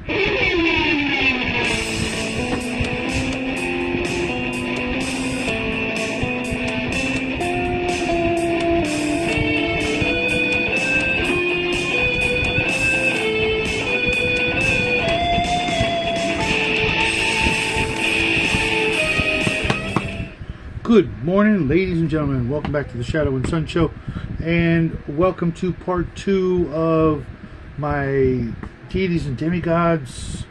Good morning, ladies and gentlemen. Welcome back to the Shadow and Sun Show, and welcome to part 2 of my deities and demigods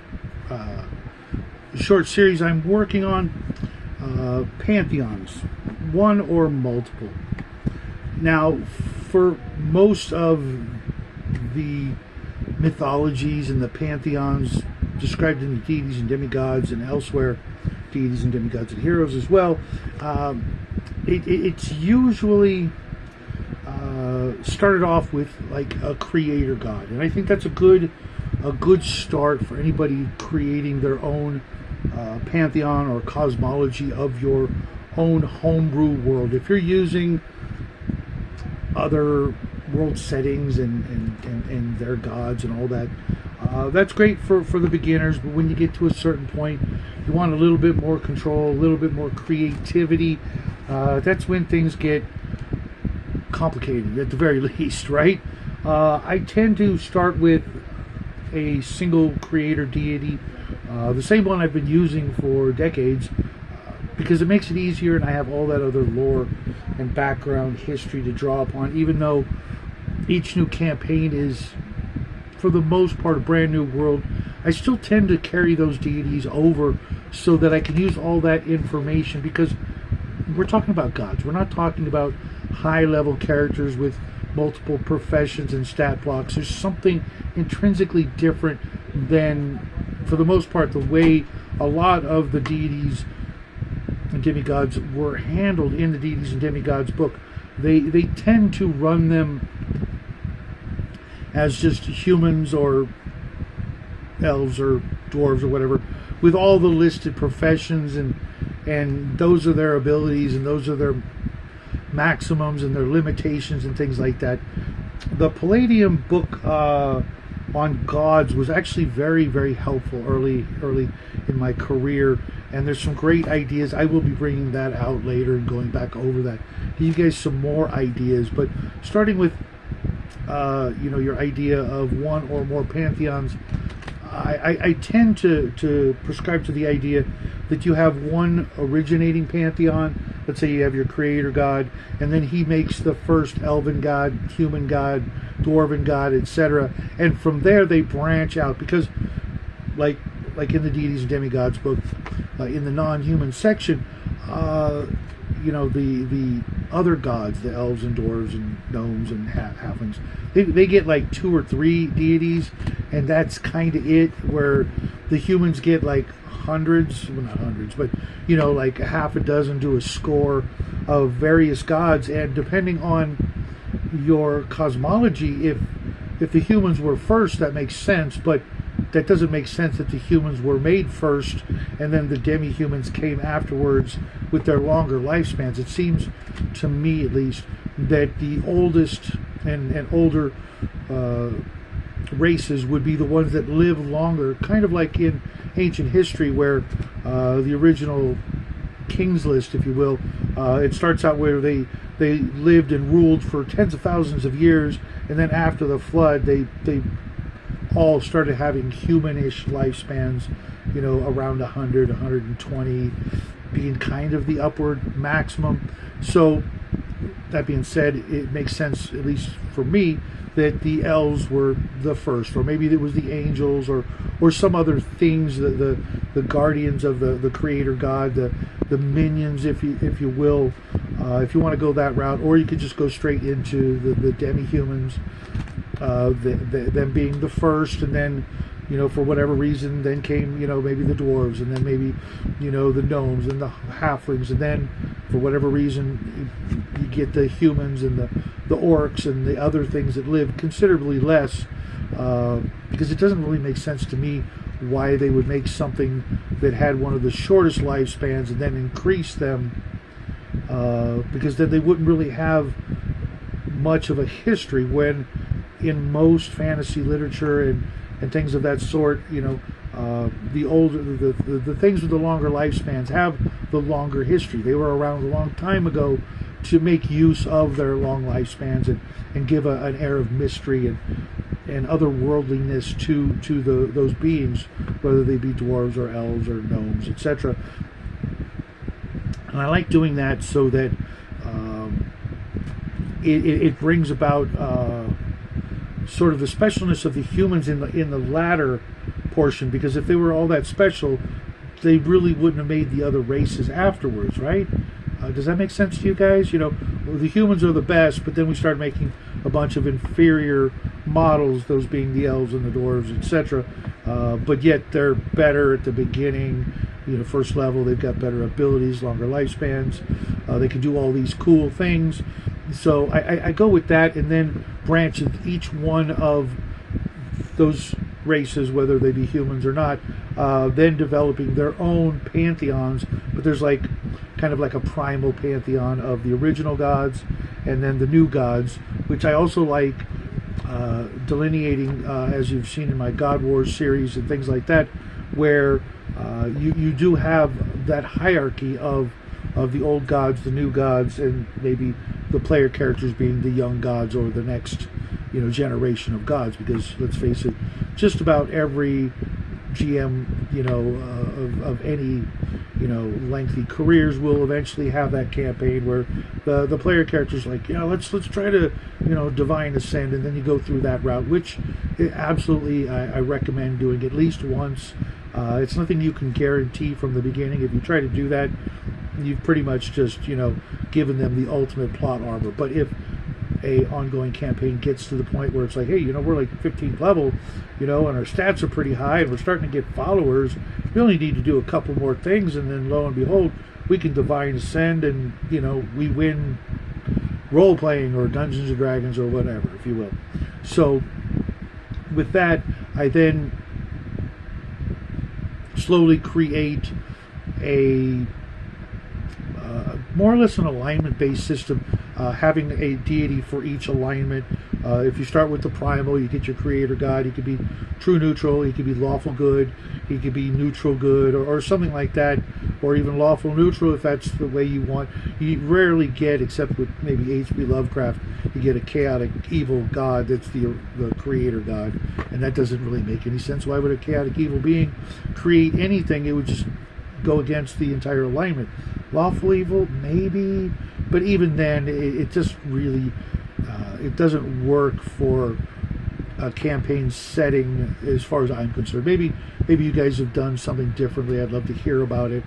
short series I'm working on, pantheons, one or multiple. Now, for most of the mythologies and the pantheons described in the deities and demigods and elsewhere, deities and demigods and heroes as well, it's usually started off with like a creator god, and I think that's a good start for anybody creating their own pantheon or cosmology of your own homebrew world. If you're using other world settings and their gods and all that, that's great for the beginners, but when you get to a certain point, you want a little bit more control, a little bit more creativity. That's when things get complicated, at the very least, right? I tend to start with a single creator deity, the same one I've been using for decades, because it makes it easier, and I have all that other lore and background history to draw upon. Even though each new campaign is, for the most part, a brand new world, I still tend to carry those deities over so that I can use all that information, because we're talking about gods. We're not talking about high-level characters with multiple professions and stat blocks. There's something intrinsically different than, for the most part, the way a lot of the deities and demigods were handled in the deities and demigods book. They tend to run them as just humans or elves or dwarves or whatever, with all the listed professions, and those are their abilities, and those are their maximums and their limitations and things like that. The Palladium book on gods was actually very, very helpful early in my career, and there's some great ideas. I will be bringing that out later and going back over that, give you guys some more ideas. But starting with your idea of one or more pantheons, I tend to prescribe to the idea that you have one originating pantheon. Let's say you have your creator god, and then he makes the first elven god, human god, dwarven god, etc. And from there they branch out, because like in the deities and demigods book, in the non-human section, the other gods, the elves and dwarves and gnomes and halflings, they get like 2 or 3 deities, and that's kind of it. Where the humans get like hundreds, well, not hundreds, but like half a dozen to a score of various gods. And depending on your cosmology, if the humans were first, that makes sense, but that doesn't make sense that the humans were made first and then the demi-humans came afterwards with their longer lifespans. It seems to me, at least, that the oldest and older races would be the ones that live longer, kind of like in ancient history, where the original King's List, if you will, it starts out where they lived and ruled for tens of thousands of years, and then after the flood they all started having humanish lifespans, around 100, 120 being kind of the upward maximum. So that being said, it makes sense, at least for me, that the elves were the first, or maybe it was the angels, or some other things, the guardians of the creator god, the minions, if you will, if you want to go that route. Or you could just go straight into the demi-humans, them being the first, and then for whatever reason then came maybe the dwarves, and then maybe the gnomes and the halflings, and then for whatever reason you get the humans and the orcs and the other things that live considerably less, because it doesn't really make sense to me why they would make something that had one of the shortest lifespans and then increase them, because then they wouldn't really have much of a history, when in most fantasy literature and things of that sort, the things with the longer lifespans have the longer history. They were around a long time ago to make use of their long lifespans and give an air of mystery and otherworldliness to those beings, whether they be dwarves or elves or gnomes, etc. And I like doing that so that it brings about sort of the specialness of the humans in the latter portion, because if they were all that special, they really wouldn't have made the other races afterwards, right? Does that make sense to you guys? The humans are the best, but then we start making a bunch of inferior models, those being the elves and the dwarves, etc. But yet they're better at the beginning. First level, they've got better abilities, longer lifespans. They can do all these cool things. So I go with that, and then branch each one of those races, whether they be humans or not, then developing their own pantheons. But there's kind of like a primal pantheon of the original gods, and then the new gods, which I also like delineating, as you've seen in my God Wars series and things like that, where you do have that hierarchy of the old gods, the new gods, and maybe the player characters being the young gods or the next generation of gods. Because let's face it, just about every GM of any lengthy careers will eventually have that campaign where the player characters let's try to divine ascend, and then you go through that route, which absolutely I recommend doing at least once. It's nothing you can guarantee from the beginning. If you try to do that, you've pretty much just given them the ultimate plot armor. But if a ongoing campaign gets to the point where it's like, hey, we're like 15th level, and our stats are pretty high, and we're starting to get followers, we only need to do a couple more things, and then lo and behold, we can divine ascend, and we win role-playing or Dungeons and Dragons or whatever, if you will. So with that, I then slowly create a more or less an alignment-based system, having a deity for each alignment. If you start with the primal, you get your creator god. He could be true neutral, he could be lawful good, he could be neutral good, or something like that, or even lawful neutral if that's the way you want. You rarely get, except with maybe H.P. Lovecraft, you get a chaotic evil god that's the creator god, and that doesn't really make any sense. Why would a chaotic evil being create anything? It would just go against the entire alignment. Lawful evil, maybe, but even then, it just really it doesn't work for a campaign setting as far as I'm concerned. Maybe you guys have done something differently. I'd love to hear about it.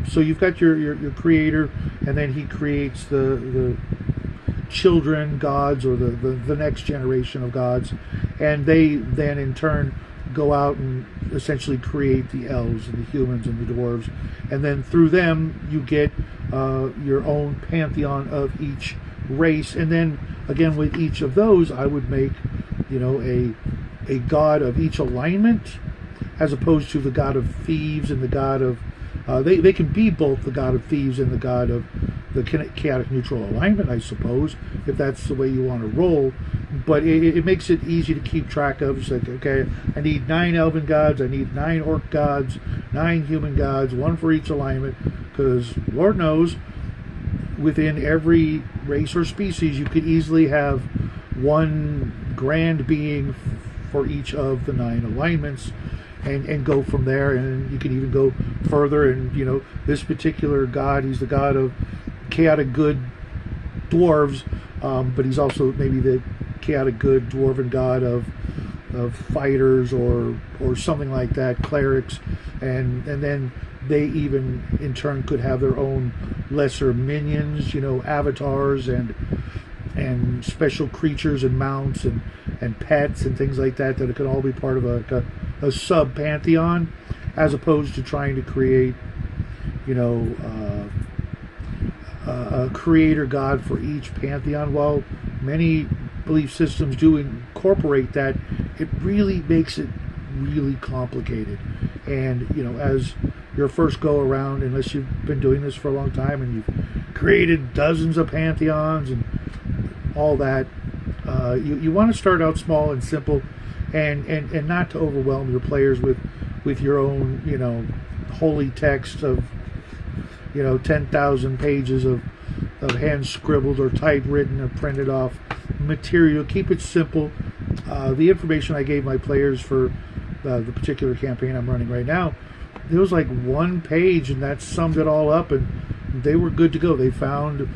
So you've got your creator, and then he creates the children gods, or the next generation of gods, and they then in turn go out and essentially create the elves and the humans and the dwarves, and then through them you get your own pantheon of each race. And then again, with each of those, I would make a god of each alignment, as opposed to the god of thieves and the god of they can be both the god of thieves and the god of the chaotic neutral alignment, I suppose, if that's the way you want to roll. But it makes it easy to keep track of. It's like, okay, I need 9 elven gods, I need 9 orc gods, 9 human gods, 1 for each alignment, because Lord knows, within every race or species, you could easily have one grand being for each of the 9 alignments, and go from there. And you can even go further, and this particular god, he's the god of chaotic good dwarves, but he's also maybe the chaotic good dwarven god of fighters or something like that, clerics, and then they even in turn could have their own lesser minions, avatars and special creatures and mounts and pets and things like that it could all be part of a sub pantheon, as opposed to trying to create a creator god for each pantheon. While many belief systems do incorporate that, it really makes it really complicated. And as your first go around, unless you've been doing this for a long time and you've created dozens of pantheons and all that, you want to start out small and simple, and not to overwhelm your players with your own, you know, holy text of, you know, 10,000 pages of hand scribbled or typewritten or printed off material. Keep it simple. The information I gave my players for the particular campaign I'm running right now, there was like one page, and that summed it all up, and they were good to go. They found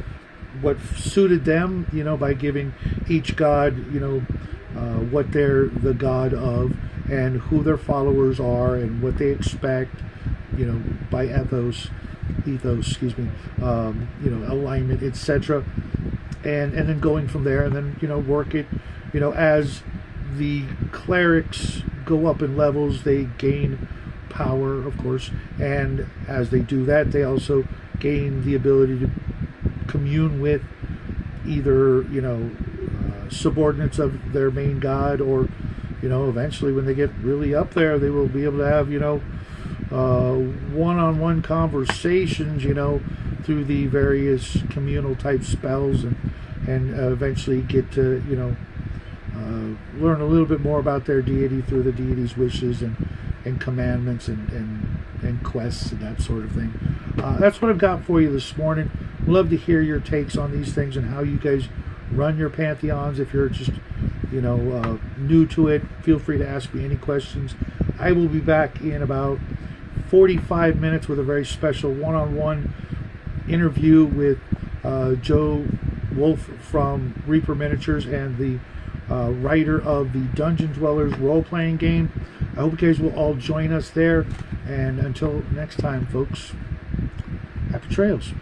what suited them, you know, by giving each god, you know, what they're the god of, and who their followers are, and what they expect, you know, by ethos, excuse me, you know, alignment, etc. And then going from there, and then, you know, work it, you know, as the clerics go up in levels, they gain power, of course, and as they do that, they also gain the ability to commune with either, you know, subordinates of their main god, or, you know, eventually when they get really up there, they will be able to have, you know, one-on-one conversations, you know, through the various communal type spells, and eventually get to, you know, learn a little bit more about their deity through the deity's wishes and commandments and quests and that sort of thing. That's what I've got for you this morning. Love to hear your takes on these things and how you guys run your pantheons. If you're just, you know, new to it, feel free to ask me any questions. I will be back in about 45 minutes with a very special one-on-one interview with Joe Wolf from Reaper Miniatures and the writer of the Dungeon Dwellers role-playing game. I hope you guys will all join us there, and until next time, folks, happy trails.